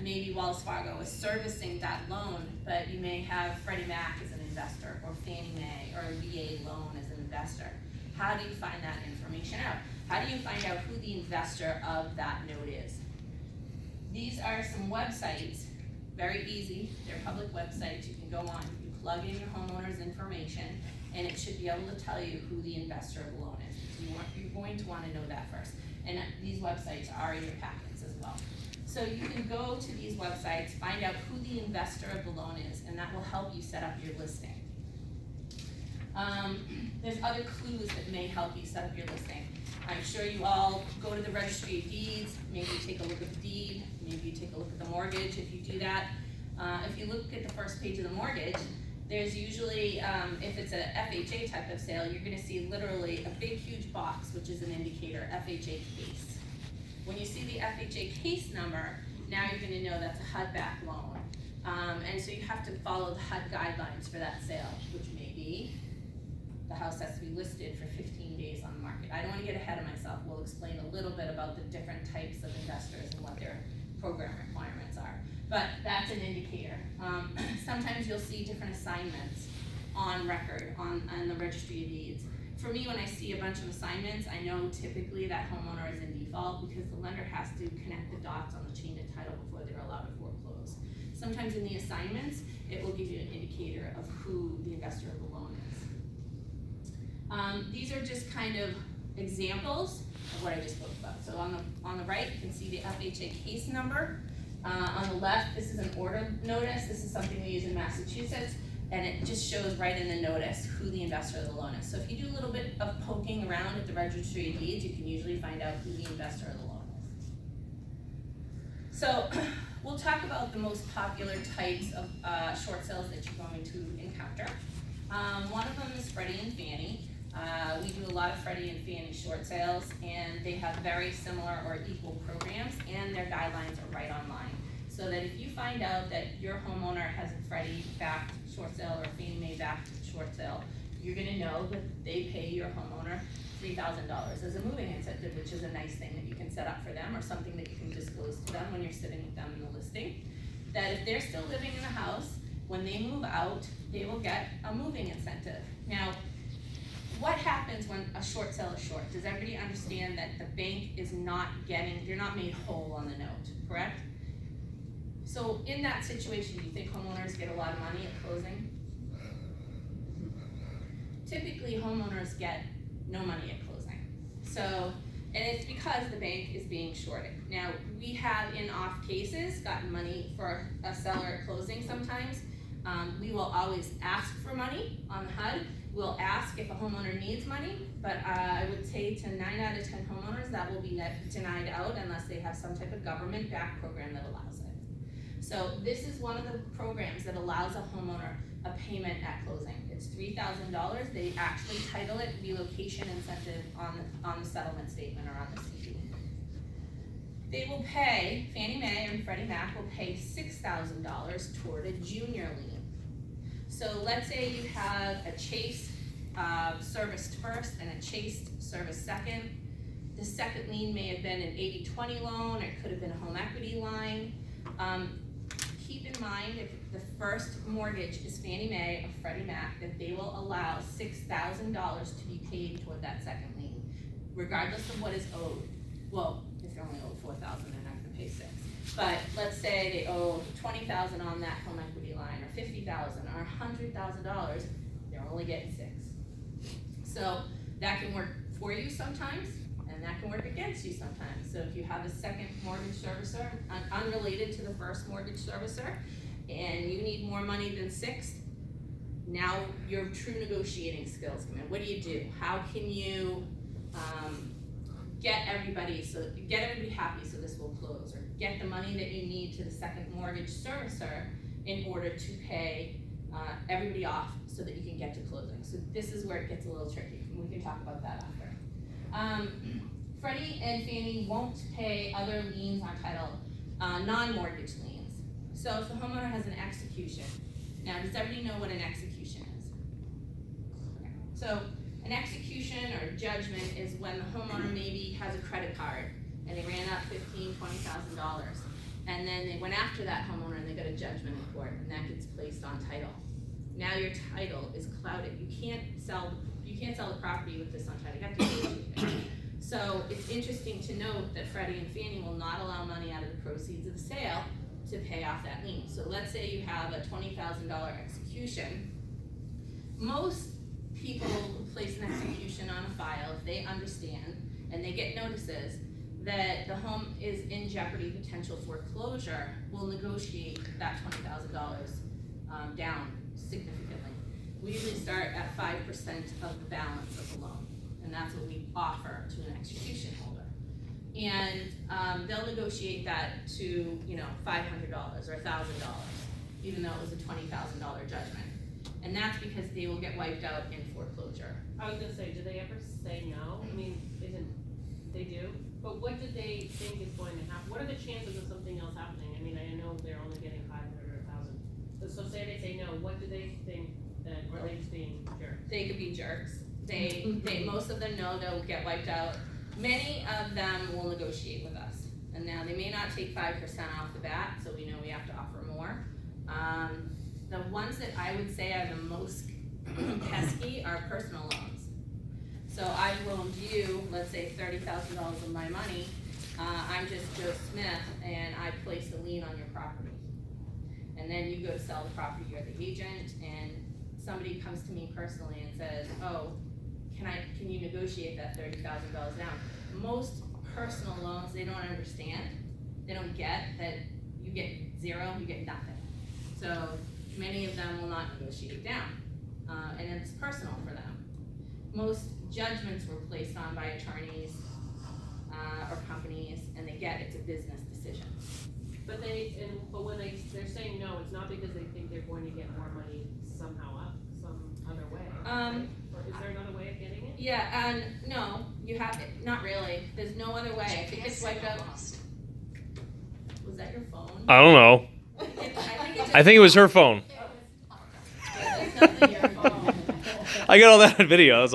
maybe Wells Fargo is servicing that loan, but you may have Freddie Mac as an investor, or Fannie Mae, or a VA loan as an investor. How do you find that information out? How do you find out who the investor of that note is? These are some websites, very easy, they're public websites, you can go on, you plug in your homeowner's information, and it should be able to tell you who the investor of the loan is. You're going to want to know that first. And these websites are in your packets as well. So you can go to these websites, find out who the investor of the loan is, and that will help you set up your listing. There's other clues that may help you set up your listing. I'm sure you all go to the registry of deeds, maybe take a look at the deed, maybe you take a look at the mortgage if you do that. If you look at the first page of the mortgage, there's usually, if it's a FHA type of sale, you're gonna see literally a big huge box, which is an indicator, FHA case. When you see the FHA case number, now you're gonna know that's a HUD-backed loan. And so you have to follow the HUD guidelines for that sale, which may be the house has to be listed for 15 days on the market. I don't wanna get ahead of myself. We'll explain a little bit about the different types of investors and what their program requirements are. But that's an indicator. Sometimes you'll see different assignments on record on the registry of deeds. For me, when I see a bunch of assignments, I know typically that homeowner is in default because the lender has to connect the dots on the chain of title before they're allowed to foreclose. Sometimes in the assignments, it will give you an indicator of who the investor of the loan is. These are just kind of examples of what I just spoke about. So on the right, you can see the FHA case number. On the left, this is an order notice. This is something we use in Massachusetts, and it just shows right in the notice who the investor of the loan is. So if you do a little bit of poking around at the registry of deeds, you can usually find out who the investor of the loan is. So we'll talk about the most popular types of short sales that you're going to encounter. One of them is Freddie and Fannie. We do a lot of Freddie and Fannie short sales, and they have very similar or equal programs, and their guidelines are right online. So that if you find out that your homeowner has a Freddie-backed short sale or a Fannie Mae-backed short sale, you're gonna know that they pay your homeowner $3,000 as a moving incentive, which is a nice thing that you can set up for them, or something that you can disclose to them when you're sitting with them in the listing. That if they're still living in the house, when they move out, they will get a moving incentive. Now, what happens when a short sale is short? Does everybody understand that the bank is not getting, they're not made whole on the note, correct? So in that situation, do you think homeowners get a lot of money at closing? Typically, homeowners get no money at closing. So, and it's because the bank is being shorted. Now, we have in off cases gotten money for a seller at closing sometimes. We will always ask for money on the HUD. We'll ask if a homeowner needs money, but I would say to 9 out of 10 homeowners that will be denied out unless they have some type of government-backed program that allows it. So this is one of the programs that allows a homeowner a payment at closing. It's $3,000. They actually title it relocation incentive on the settlement statement or on the CD. They will pay, Fannie Mae and Freddie Mac will pay $6,000 toward a junior lien. So let's say you have a Chase serviced first and a Chase serviced second. The second lien may have been an 80-20 loan, or it could have been a home equity line. Keep in mind, if the first mortgage is Fannie Mae or Freddie Mac, that they will allow $6,000 to be paid toward that second lien, regardless of what is owed. Well, if they're only owed $4,000, they're not gonna pay $6,000. But let's say they owe $20,000 on that home equity line, or $50,000, or $100,000, they're only getting $6,000. So that can work for you sometimes, and that can work against you sometimes. So if you have a second mortgage servicer, unrelated to the first mortgage servicer, and you need more money than $6,000, now your true negotiating skills come in. What do? How can you get everybody happy so this will close, or get the money that you need to the second mortgage servicer in order to pay everybody off so that you can get to closing. So this is where it gets a little tricky, and we can talk about that after. Freddie and Fannie won't pay other liens on title, non-mortgage liens. So if the homeowner has an execution, now does everybody know what an execution is? Okay. So an execution or judgment is when the homeowner maybe has a credit card and they ran up $15,000, $20,000, and then they went after that homeowner and they got a judgment in court, and that gets placed on title. Now your title is clouded. You can't sell the property with this on title. You have to negotiate it. So it's interesting to note that Freddie and Fannie will not allow money out of the proceeds of the sale to pay off that lien. So let's say you have a $20,000 execution. Most people who place an execution on a file, if they understand and they get notices that the home is in jeopardy, potential foreclosure, will negotiate that $20,000 down significantly. We usually start at 5% of the balance of the loan, and that's what we offer to an execution holder. And they'll negotiate that to, $500 or $1,000, even though it was a $20,000 judgment. And that's because they will get wiped out in foreclosure. I was gonna say, do they ever say no? I mean, they do? But what do they think is going to happen? What are the chances of something else happening? I mean, I know they're only getting 500 or 1,000. So say they say no, what do they think that, or are they just being jerks? They could be jerks. Most of them know they'll get wiped out. Many of them will negotiate with us. And now they may not take 5% off the bat, so we know we have to offer more. The ones that I would say are the most pesky are personal loans. So I've loaned you, let's say $30,000 of my money. I'm just Joe Smith, and I placed a lien on your property. And then you go to sell the property, you're the agent, and somebody comes to me personally and says, oh, can you negotiate that $30,000 down? Most personal loans, they don't understand. They don't get that you get zero, you get nothing. So many of them will not negotiate down, and it's personal for them. Most judgments were placed on by attorneys or companies, and they get it's a business decision. But when they're saying no, it's not because they think they're going to get more money somehow up, some other way. Right? Or is there another way of getting it? Yeah, and no, you have not really. There's no other way. If it gets wiped out, was that your phone? I don't know. I think it was her phone. It's definitely your phone. I got all that on video.